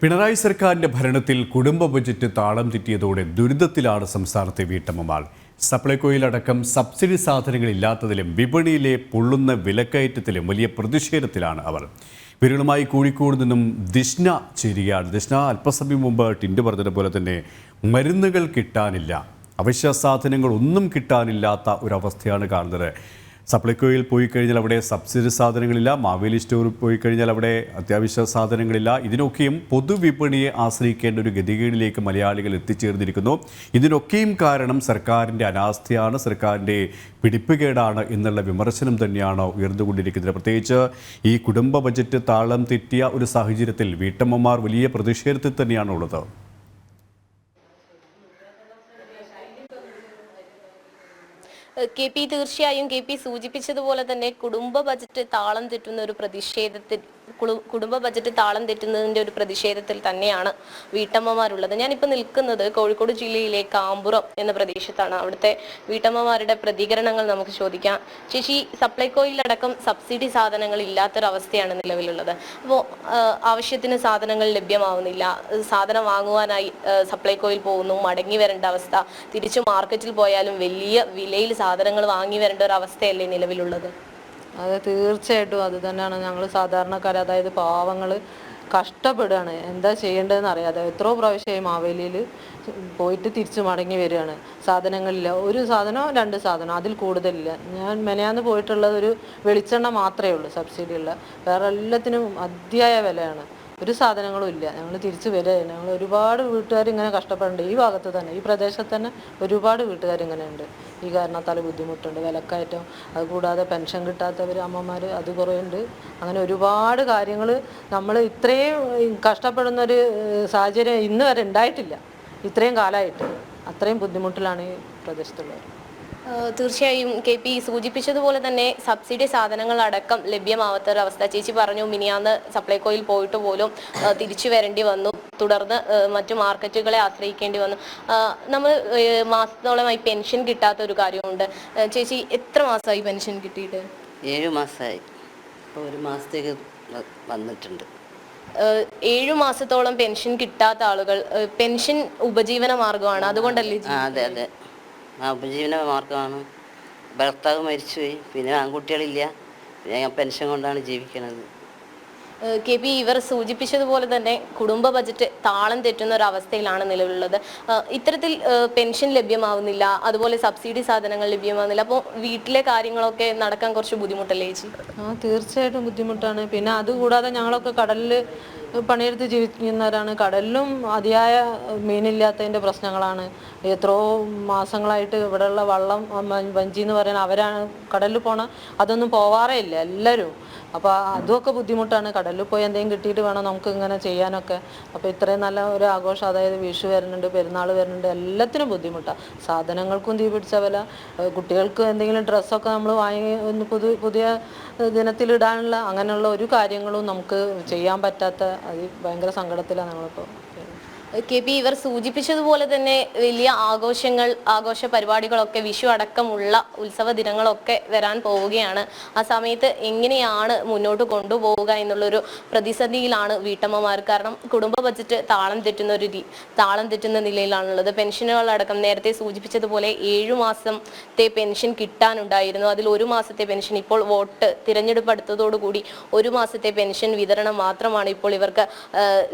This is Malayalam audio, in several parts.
പിണറായി സർക്കാരിന്റെ ഭരണത്തിൽ കുടുംബ ബജറ്റ് താളം തെറ്റിയതോടെ ദുരിതത്തിലാണ് സംസ്ഥാനത്തെ വീട്ടമ്മമാർ. സപ്ലൈകോയിലടക്കം സബ്സിഡി സാധനങ്ങളില്ലാത്തതിലും വിപണിയിലെ പൊള്ളുന്ന വിലക്കയറ്റത്തിലും വലിയ പ്രതിഷേധത്തിലാണ് അവർ. വിവരങ്ങളുമായി കോഴിക്കോട് നിന്നും ദിഷ്ന ചേരുകയാണ്. ദിഷ്ന, അല്പസമയം മുമ്പ് ടിൻഡു പറഞ്ഞതുപോലെ തന്നെ മരുന്നുകൾ കിട്ടാനില്ല, അവശ്യ സാധനങ്ങൾ ഒന്നും കിട്ടാനില്ലാത്ത ഒരവസ്ഥയാണ് കാണുന്നത്. സപ്ലൈകോയിൽ പോയി കഴിഞ്ഞാൽ അവിടെ സബ്സിഡി സാധനങ്ങളില്ല, മാവേലി സ്റ്റോറിൽ പോയി കഴിഞ്ഞാൽ അവിടെ അത്യാവശ്യ സാധനങ്ങളില്ല. ഇതിനൊക്കെയും പൊതുവിപണിയെ ആശ്രയിക്കേണ്ട ഒരു ഗതികേടിലേക്ക് മലയാളികൾ എത്തിച്ചേർന്നിരിക്കുന്നു. ഇതിനൊക്കെയും കാരണം സർക്കാരിൻ്റെ അനാസ്ഥയാണ്, സർക്കാരിൻ്റെ പിടിപ്പുകേടാണ് എന്നുള്ള വിമർശനം തന്നെയാണ് ഉയർന്നുകൊണ്ടിരിക്കുന്നത്. പ്രത്യേകിച്ച് ഈ കുടുംബ ബജറ്റ് താളം തെറ്റിയ ഒരു സാഹചര്യത്തിൽ വീട്ടമ്മമാർ വലിയ പ്രതിഷേധത്തിൽ തന്നെയാണുള്ളത്. തീർച്ചയായും KP സൂചിപ്പിച്ചതുപോലെ തന്നെ കുടുംബ ബജറ്റ് താളം തെറ്റുന്ന ഒരു കുടുംബ ബജറ്റ് താളം തെറ്റുന്നതിൻ്റെ ഒരു പ്രതിഷേധത്തിൽ തന്നെയാണ് വീട്ടമ്മമാരുള്ളത്. ഞാനിപ്പോൾ നിൽക്കുന്നത് കോഴിക്കോട് ജില്ലയിലെ കാമ്പുറം എന്ന പ്രദേശത്താണ്. അവിടുത്തെ വീട്ടമ്മമാരുടെ പ്രതികരണങ്ങൾ നമുക്ക് ചോദിക്കാം. ചേച്ചി, സപ്ലൈകോയിലടക്കം സബ്സിഡി സാധനങ്ങൾ ഇല്ലാത്തൊരവസ്ഥയാണ് നിലവിലുള്ളത്. അപ്പോൾ ആവശ്യത്തിന് സാധനങ്ങൾ ലഭ്യമാവുന്നില്ല. സാധനം വാങ്ങുവാനായി സപ്ലൈകോയിൽ പോകുന്നു, മടങ്ങി വരേണ്ട അവസ്ഥ. തിരിച്ചു മാർക്കറ്റിൽ പോയാലും വലിയ വിലയിൽ സാധനങ്ങൾ വാങ്ങി വരേണ്ട ഒരു അവസ്ഥയല്ലേ നിലവിലുള്ളത്? അതെ, തീർച്ചയായിട്ടും അത് തന്നെയാണ്. ഞങ്ങൾ സാധാരണക്കാർ, അതായത് പാവങ്ങൾ കഷ്ടപ്പെടുകയാണ്. എന്താ ചെയ്യേണ്ടതെന്ന് അറിയാതെ എത്രയോ പ്രാവശ്യമായി മാവേലിയിൽ പോയിട്ട് തിരിച്ചു മടങ്ങി വരികയാണ്. സാധനങ്ങളില്ല, ഒരു സാധനമോ രണ്ട് സാധനം, അതിൽ കൂടുതലില്ല. ഞാൻ മെനയാന്ന് പോയിട്ടുള്ളത് ഒരു വെളിച്ചെണ്ണ മാത്രമേ ഉള്ളൂ സബ്സിഡിയുള്ള, വേറെ എല്ലാത്തിനും അതിയായ വിലയാണ്. ഒരു സാധനങ്ങളും ഇല്ല. ഞങ്ങൾ തിരിച്ച് വരികയാണ്. ഞങ്ങൾ ഒരുപാട് വീട്ടുകാർ ഇങ്ങനെ കഷ്ടപ്പെടുന്നുണ്ട്. ഈ ഭാഗത്ത് തന്നെ, ഈ പ്രദേശത്ത് തന്നെ ഒരുപാട് വീട്ടുകാർ ഇങ്ങനെ ഉണ്ട്. ഈ കാരണത്താൽ ബുദ്ധിമുട്ടുണ്ട്, വിലക്കയറ്റം. അതുകൂടാതെ പെൻഷൻ കിട്ടാത്തവർ അമ്മമാർ അത് കുറേ ഉണ്ട്. അങ്ങനെ ഒരുപാട് കാര്യങ്ങൾ നമ്മൾ ഇത്രയും കഷ്ടപ്പെടുന്നൊരു സാഹചര്യം ഇന്ന് വരെ ഉണ്ടായിട്ടില്ല. ഇത്രയും കാലമായിട്ട് അത്രയും ബുദ്ധിമുട്ടിലാണ് ഈ പ്രദേശത്തുള്ളവർ. തീർച്ചയായും KP സൂചിപ്പിച്ചതുപോലെ തന്നെ സബ്സിഡി സാധനങ്ങൾ അടക്കം ലഭ്യമാവാത്തൊരവസ്ഥ. ചേച്ചി പറഞ്ഞു, മിനിയാന്ന് സപ്ലൈകോയിൽ പോയിട്ട് പോലും തിരിച്ചു വരേണ്ടി വന്നു, തുടർന്ന് മറ്റു മാർക്കറ്റുകളെ ആശ്രയിക്കേണ്ടി വന്നു. നമ്മൾ മാസത്തോളമായി പെൻഷൻ കിട്ടാത്ത ഒരു കാര്യമുണ്ട്. ചേച്ചി, എത്ര മാസമായി പെൻഷൻ കിട്ടിയിട്ട്? 7 മാസമായി. ഒരു മാസത്തേക്ക് വന്നിട്ടുണ്ട്. 7 മാസത്തോളം പെൻഷൻ കിട്ടാത്ത ആളുകൾ, പെൻഷൻ ഉപജീവന മാർഗമാണ്, അതുകൊണ്ടല്ലേ? അതെ അതെ, ഉപജീവന മാർഗമാണ്. ഭർത്താവ് മരിച്ചുപോയി, പിന്നെ ആൺകുട്ടികളില്ല, പിന്നെ ഞാൻ പെൻഷൻ കൊണ്ടാണ് ജീവിക്കുന്നത്. KP ഇവർ സൂചിപ്പിച്ചതുപോലെ തന്നെ കുടുംബ ബജറ്റ് താളം തെറ്റുന്ന ഒരു അവസ്ഥയിലാണ് നിലവിലുള്ളത്. ഇത്തരത്തിൽ പെൻഷൻ ലഭ്യമാവുന്നില്ല, അതുപോലെ സബ്സിഡി സാധനങ്ങൾ ലഭ്യമാവുന്നില്ല. അപ്പോൾ വീട്ടിലെ കാര്യങ്ങളൊക്കെ നടക്കാൻ കുറച്ച് ബുദ്ധിമുട്ടല്ലേ ചേച്ചി? തീർച്ചയായിട്ടും ബുദ്ധിമുട്ടാണ്. പിന്നെ അതുകൂടാതെ ഞങ്ങളൊക്കെ കടലിൽ പണിയെടുത്ത് ജീവിക്കുന്നവരാണ്. കടലിലും അതിയായ മീനില്ലാത്തതിൻ്റെ പ്രശ്നങ്ങളാണ്. എത്രയോ മാസങ്ങളായിട്ട് ഇവിടെയുള്ള വള്ളം വഞ്ചി എന്ന് പറയുന്നത് അവരാണ് കടലിൽ പോണ, അതൊന്നും പോവാറേ ഇല്ല എല്ലാവരും. അപ്പോൾ അതുമൊക്കെ ബുദ്ധിമുട്ടാണ്. കടലിൽ പോയി എന്തെങ്കിലും കിട്ടിയിട്ട് വേണം നമുക്ക് ഇങ്ങനെ ചെയ്യാനൊക്കെ. അപ്പോൾ ഇത്രയും നല്ല ഒരു ആഘോഷം, അതായത് വിഷു വരുന്നുണ്ട്, പെരുന്നാൾ വരുന്നുണ്ട്, എല്ലാത്തിനും ബുദ്ധിമുട്ടാണ്. സാധനങ്ങൾക്കും തീ പിടിച്ച വില. കുട്ടികൾക്ക് എന്തെങ്കിലും ഡ്രസ്സൊക്കെ നമ്മൾ വാങ്ങി ഒന്ന് പുതിയ ദിനത്തിലിടാനുള്ള അങ്ങനെയുള്ള ഒരു കാര്യങ്ങളും നമുക്ക് ചെയ്യാൻ പറ്റാത്ത ഭയങ്കര സങ്കടത്തിലാണ് ഞങ്ങളിപ്പോൾ. KP ഇവർ സൂചിപ്പിച്ചതുപോലെ തന്നെ വലിയ ആഘോഷ പരിപാടികളൊക്കെ, വിഷു അടക്കമുള്ള ഉത്സവ ദിനങ്ങളൊക്കെ വരാൻ പോവുകയാണ്. ആ സമയത്ത് എങ്ങനെയാണ് മുന്നോട്ട് കൊണ്ടുപോവുക എന്നുള്ളൊരു പ്രതിസന്ധിയിലാണ് വീട്ടമ്മമാർ. കാരണം കുടുംബ ബജറ്റ് താളം തെറ്റുന്ന നിലയിലാണുള്ളത്. പെൻഷനുകളടക്കം നേരത്തെ സൂചിപ്പിച്ചതുപോലെ 7 മാസത്തെ പെൻഷൻ കിട്ടാനുണ്ടായിരുന്നു. അതിൽ 1 മാസത്തെ പെൻഷൻ ഇപ്പോൾ തിരഞ്ഞെടുപ്പ് അടുത്തതോടുകൂടി 1 മാസത്തെ പെൻഷൻ വിതരണം മാത്രമാണ് ഇപ്പോൾ ഇവർക്ക്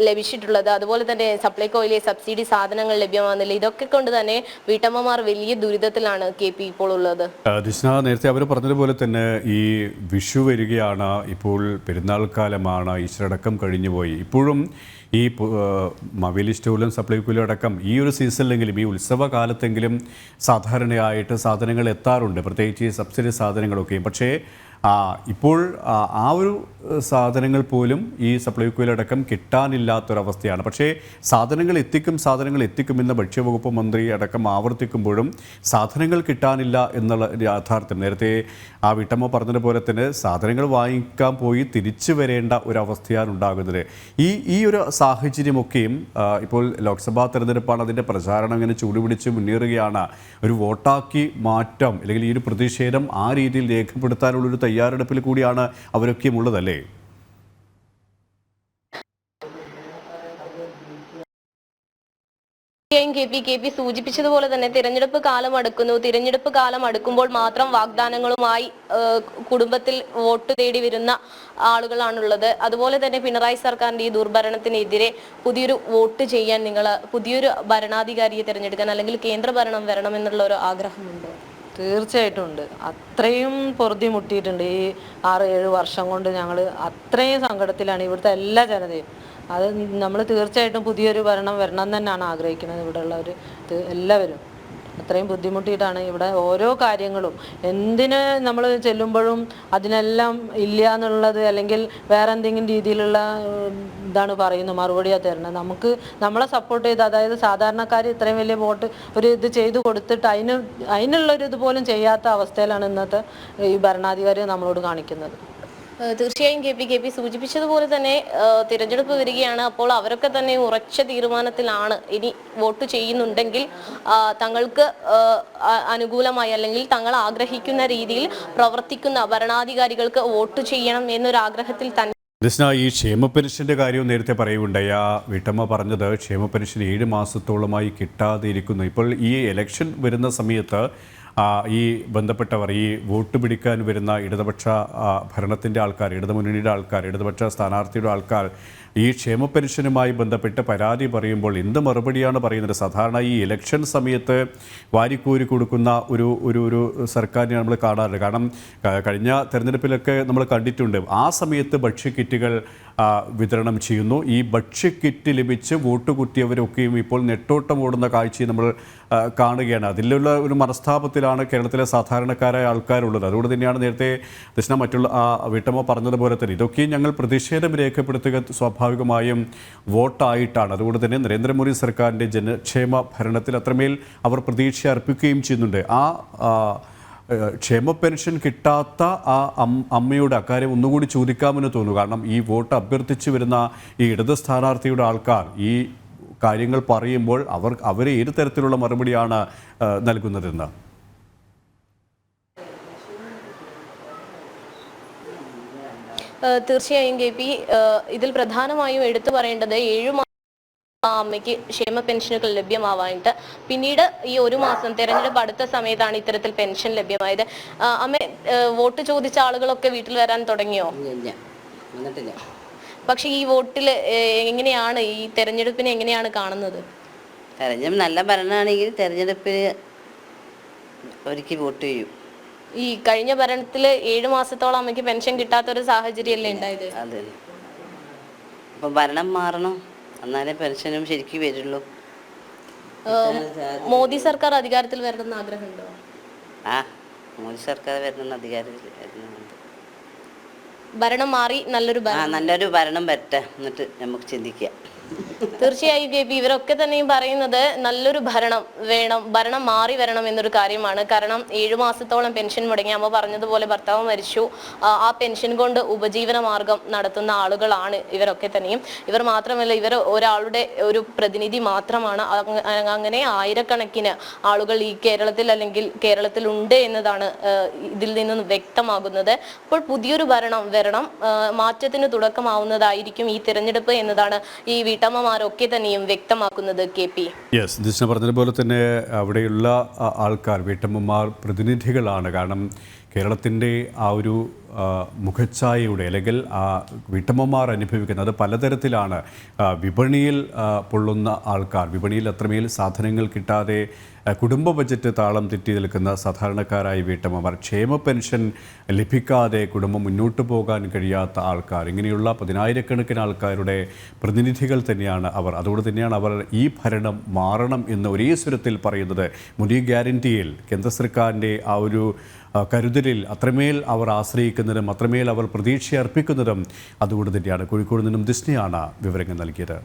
ലഭിച്ചിട്ടുള്ളത്. അതുപോലെ തന്നെ സപ്ലൈകോയിലെ സബ്സിഡി സാധനങ്ങൾ ലഭ്യമാകുന്നില്ല. ഇതൊക്കെ കൊണ്ട് തന്നെ വീട്ടമ്മമാർ വലിയ ദുരിതത്തിലാണ് KP ഇപ്പോൾ ഉള്ളത്. ദിഷ്ണ, നേരത്തെ അവർ പറഞ്ഞതുപോലെ തന്നെ ഈ വിഷു വരികയാണ്, ഇപ്പോൾ പെരുന്നാൾ കാലമാണ്, ഈസ്റ്ററടക്കം കഴിഞ്ഞുപോയി. ഇപ്പോഴും ഈ മാവേലി സ്റ്റോറിലും സപ്ലൈകോയിലും അടക്കം ഈ ഒരു സീസണിലെങ്കിലും, ഈ ഉത്സവ കാലത്തെങ്കിലും സാധാരണയായിട്ട് സാധനങ്ങൾ എത്താറുണ്ട്, പ്രത്യേകിച്ച് ഈ സബ്സിഡി സാധനങ്ങളൊക്കെയും. പക്ഷേ ഇപ്പോൾ ആ ഒരു സാധനങ്ങൾ പോലും ഈ സപ്ലൈകോയിലടക്കം കിട്ടാനില്ലാത്തൊരവസ്ഥയാണ്. പക്ഷേ സാധനങ്ങൾ എത്തിക്കുമെന്ന് ഭക്ഷ്യവകുപ്പ് മന്ത്രി അടക്കം ആവർത്തിക്കുമ്പോഴും സാധനങ്ങൾ കിട്ടാനില്ല എന്നുള്ള യാഥാർത്ഥ്യം. നേരത്തെ ആ വീട്ടമ്മ പറഞ്ഞതുപോലെ തന്നെ സാധനങ്ങൾ വാങ്ങിക്കാൻ പോയി തിരിച്ചു വരേണ്ട ഒരവസ്ഥയാണ് ഉണ്ടാകുന്നത്. ഈ ഒരു സാഹചര്യമൊക്കെയും ഇപ്പോൾ ലോക്സഭാ തെരഞ്ഞെടുപ്പാണ്, അതിൻ്റെ പ്രചാരണം ഇങ്ങനെ ചൂടുപിടിച്ച് മുന്നേറുകയാണ്. ഒരു വോട്ടാക്കി മാറ്റം അല്ലെങ്കിൽ ഈ ഒരു പ്രതിഷേധം ആ രീതിയിൽ രേഖപ്പെടുത്താനുള്ളൊരു തയ്യാറെടുപ്പിൽ കൂടിയാണ് അവരൊക്കെയും ഉള്ളതല്ലേ? കെ പി സൂചിപ്പിച്ചതുപോലെ തന്നെ തിരഞ്ഞെടുപ്പ് കാലം അടുക്കുന്നു. തിരഞ്ഞെടുപ്പ് കാലം അടുക്കുമ്പോൾ മാത്രം വാഗ്ദാനങ്ങളുമായി കുടുംബത്തിൽ വോട്ട് തേടി വരുന്ന ആളുകളാണുള്ളത്. അതുപോലെ തന്നെ പിണറായി സർക്കാരിന്റെ ഈ ദുർഭരണത്തിനെതിരെ പുതിയൊരു വോട്ട് ചെയ്യാൻ പുതിയൊരു ഭരണാധികാരിയെ തിരഞ്ഞെടുക്കാൻ അല്ലെങ്കിൽ കേന്ദ്ര ഭരണം വരണമെന്നുള്ള ഒരു ആഗ്രഹമുണ്ട്. തീർച്ചയായിട്ടും ഉണ്ട്. അത്രയും പൊറുതി മുട്ടിയിട്ടുണ്ട് ഈ 6-7 വർഷം കൊണ്ട്. ഞങ്ങൾ അത്രയും സങ്കടത്തിലാണ് ഇവിടുത്തെ എല്ലാ ജനതയും. അത് നമ്മൾ തീർച്ചയായിട്ടും പുതിയൊരു ഭരണം വരണം എന്ന് തന്നെയാണ് ആഗ്രഹിക്കുന്നത്. ഇവിടെ ഉള്ളവർ എല്ലാവരും അത്രയും ബുദ്ധിമുട്ടിയിട്ടാണ് ഇവിടെ ഓരോ കാര്യങ്ങളും എന്തിന് നമ്മൾ ചെല്ലുമ്പോഴും അതിനെല്ലാം ഇല്ല എന്നുള്ളത് അല്ലെങ്കിൽ വേറെ എന്തെങ്കിലും രീതിയിലുള്ള ഇതാണ് പറയുന്നത്, മറുപടിയാണ് തരുന്നത്. നമ്മളെ സപ്പോർട്ട് ചെയ്ത്, അതായത് സാധാരണക്കാർ ഇത്രയും വലിയ വോട്ട് ഒരു ഇത് ചെയ്തു കൊടുത്തിട്ട് അതിനുള്ളൊരു ഇതുപോലും ചെയ്യാത്ത അവസ്ഥയിലാണ് ഇന്നത്തെ ഈ ഭരണാധികാരി നമ്മളോട് കാണിക്കുന്നത്. തീർച്ചയായും കെ പി സൂചിപ്പിച്ചതുപോലെ തന്നെ തിരഞ്ഞെടുപ്പ് വരികയാണ്. അപ്പോൾ അവരൊക്കെ തന്നെ ഉറച്ച തീരുമാനത്തിലാണ്. ഇനി വോട്ട് ചെയ്യുന്നുണ്ടെങ്കിൽ തങ്ങൾക്ക് അനുകൂലമായി അല്ലെങ്കിൽ തങ്ങൾ ആഗ്രഹിക്കുന്ന രീതിയിൽ പ്രവർത്തിക്കുന്ന ഭരണാധികാരികൾക്ക് വോട്ട് ചെയ്യണം എന്നൊരാഗ്രഹത്തിൽ തന്നെ. ഈ ക്ഷേമ പെൻഷൻ്റെ കാര്യവും നേരത്തെ പറയുകയുണ്ടായി. ആ വീട്ടമ്മ പറഞ്ഞത് ക്ഷേമ പെൻഷൻ 7 മാസത്തോളമായി കിട്ടാതെ ഇരിക്കുന്നു. ഇപ്പോൾ ഈ ഇലക്ഷൻ വരുന്ന സമയത്ത് ഈ ബന്ധപ്പെട്ടവർ, ഈ വോട്ട് പിടിക്കാൻ വരുന്ന ഇടതുപക്ഷ ഭരണത്തിൻ്റെ ആൾക്കാർ, ഇടതുമുന്നണിയുടെ ആൾക്കാർ, ഇടതുപക്ഷ സ്ഥാനാർത്ഥിയുടെ ആൾക്കാർ ഈ ക്ഷേമ പെൻഷനുമായി ബന്ധപ്പെട്ട് പരാതി പറയുമ്പോൾ എന്ത് മറുപടിയാണ് പറയുന്നത്? സാധാരണ ഈ ഇലക്ഷൻ സമയത്ത് വാരിക്കോരി കൊടുക്കുന്ന ഒരു സർക്കാരിനെ നമ്മൾ കാണാറില്ല. കാരണം കഴിഞ്ഞ തെരഞ്ഞെടുപ്പിലൊക്കെ നമ്മൾ കണ്ടിട്ടുണ്ട്. ആ സമയത്ത് ഭക്ഷ്യക്കിറ്റുകൾ വിതരണം ചെയ്യുന്നു. ഈ ഭക്ഷ്യക്കിറ്റ് ലഭിച്ച് വോട്ട് കുത്തിയവരൊക്കെയും ഇപ്പോൾ നെട്ടോട്ടം ഓടുന്ന കാഴ്ചയും നമ്മൾ കാണുകയാണ്. അതിലുള്ള ഒരു മനസ്താപത്തിലാണ് കേരളത്തിലെ സാധാരണക്കാരായ ആൾക്കാരുള്ളത്. അതുകൊണ്ട് തന്നെയാണ് നേരത്തെ ദൃഷ്ണ മറ്റുള്ള വീട്ടമ്മ പറഞ്ഞതുപോലെ തന്നെ ഇതൊക്കെയും ഞങ്ങൾ പ്രതിഷേധം രേഖപ്പെടുത്തുക സ്വാഭാവികമായും വോട്ടായിട്ടാണ്. അതുകൊണ്ട് തന്നെ നരേന്ദ്രമോദി സർക്കാരിൻ്റെ ജനക്ഷേമ ഭരണത്തിൽ അത്രമേൽ അവർ പ്രതീക്ഷ അർപ്പിക്കുകയും ചെയ്യുന്നുണ്ട്. ക്ഷേമ പെൻഷൻ കിട്ടാത്ത ആ അമ്മയുടെ അക്കാര്യം ഒന്നുകൂടി ചോദിക്കാമെന്ന് തോന്നുന്നു. കാരണം ഈ വോട്ട് അഭ്യർത്ഥിച്ചു വരുന്ന ഈ ഇടത് സ്ഥാനാർത്ഥിയുടെ ആൾക്കാർ ഈ കാര്യങ്ങൾ പറയുമ്പോൾ അവരെ ഏത് തരത്തിലുള്ള മറുപടിയാണ് നൽകുന്നതെന്ന്. തീർച്ചയായും കെ പി, ഇതിൽ പ്രധാനമായും എടുത്തു പറയേണ്ടത് 7 മാസം അമ്മയ്ക്ക് ക്ഷേമ പെൻഷനുകൾ ലഭ്യമാവാനായിട്ട് പിന്നീട് ഈ 1 മാസം തെരഞ്ഞെടുപ്പ് അടുത്ത സമയത്താണ് ഇത്തരത്തിൽ പെൻഷൻ ലഭ്യമായത്. അമ്മ വോട്ട് ചോദിച്ച ആളുകളൊക്കെ വീട്ടിൽ വരാൻ തുടങ്ങിയോ? പക്ഷെ ഈ വോട്ടിൽ എങ്ങനെയാണ് ഈ തെരഞ്ഞെടുപ്പിനെ എങ്ങനെയാണ് കാണുന്നത്? തെരഞ്ഞെടുപ്പ് നല്ല ഭരണമാണെങ്കിൽ തെരഞ്ഞെടുപ്പിന് ഒരിക്കൽ വോട്ട് ചെയ്യും. ഈ കഴിഞ്ഞ ഭരണത്തിൽ 7 മാസത്തോളം അമ്മയ്ക്ക് പെൻഷൻ കിട്ടാത്തൊരു സാഹചര്യമല്ലേ ഉണ്ടായത്? അതെ. അപ്പം ഭരണം മാറണം, എന്നാലേ പെൻഷനും ശരിക്കും വരുള്ളൂ. മോദി സർക്കാർ അധികാരത്തിൽ വരണമെന്ന് ആഗ്രഹമുണ്ടോ? മോദി സർക്കാർ വരണമെന്ന് അധികാരത്തിൽ വരുന്നുണ്ട്. ഭരണം മാറി നല്ലൊരു ഭരണം വരട്ടെ, എന്നിട്ട് നമുക്ക് ചിന്തിക്കാം. തീർച്ചയായും കെ പി, ഇവരൊക്കെ തന്നെയും പറയുന്നത് നല്ലൊരു ഭരണം വേണം, ഭരണം മാറി വരണം എന്നൊരു കാര്യമാണ്. കാരണം 7 മാസത്തോളം പെൻഷൻ മുടങ്ങി. അമ്മ പറഞ്ഞതുപോലെ ഭർത്താവ് മരിച്ചു. ആ പെൻഷൻ കൊണ്ട് ഉപജീവന മാർഗം നടത്തുന്ന ആളുകളാണ് ഇവരൊക്കെ തന്നെയും. ഇവർ മാത്രമല്ല, ഇവർ ഒരാളുടെ ഒരു പ്രതിനിധി മാത്രമാണ്. അങ്ങനെ ആയിരക്കണക്കിന് ആളുകൾ ഈ കേരളത്തിൽ ഉണ്ട് എന്നതാണ് ഇതിൽ നിന്നും വ്യക്തമാകുന്നത്. അപ്പോൾ പുതിയൊരു ഭരണം വരണം, മാറ്റത്തിന് തുടക്കമാവുന്നതായിരിക്കും ഈ തിരഞ്ഞെടുപ്പ് എന്നതാണ് ഈ വീട്ടമ്മമാരൊക്കെ തന്നെയും വ്യക്തമാക്കുന്നത്. കെ പി, ദിശ പറഞ്ഞതുപോലെ തന്നെ അവിടെയുള്ള ആൾക്കാർ വീട്ടമ്മമാർ പ്രതിനിധികളാണ്. കാരണം കേരളത്തിൻ്റെ ആ ഒരു മുഖച്ഛായയുടെ അല്ലെങ്കിൽ വീട്ടമ്മമാർ അനുഭവിക്കുന്നത് അത് പലതരത്തിലാണ്. വിപണിയിൽ പൊള്ളുന്ന ആൾക്കാർ, വിപണിയിൽ അത്രമേൽ സാധനങ്ങൾ കിട്ടാതെ കുടുംബ ബജറ്റ് താളം തെറ്റി നിൽക്കുന്ന സാധാരണക്കാരായ വീട്ടമ്മമാർ, ക്ഷേമ പെൻഷൻ ലഭിക്കാതെ കുടുംബം മുന്നോട്ട് പോകാൻ കഴിയാത്ത ആൾക്കാർ, ഇങ്ങനെയുള്ള 10,000-കണക്കിന് ആൾക്കാരുടെ പ്രതിനിധികൾ തന്നെയാണ് അവർ. അതുകൊണ്ട് തന്നെയാണ് അവർ ഈ ഭരണം മാറണം എന്ന് ഒരേ സ്വരത്തിൽ പറയുന്നത്. മോദി ഗ്യാരണ്ടിയിൽ കേന്ദ്ര സർക്കാരിൻ്റെ ആ ഒരു കരുതലിൽ അത്രമേൽ അവർ ആശ്രയിക്കുന്നതും അത്രമേൽ അവർ പ്രതീക്ഷ അർപ്പിക്കുന്നതും അതുകൊണ്ട് തന്നെയാണ്. കോഴിക്കോട് നിന്നും ദിസ്നയാണ് വിവരങ്ങൾ നൽകിയത്.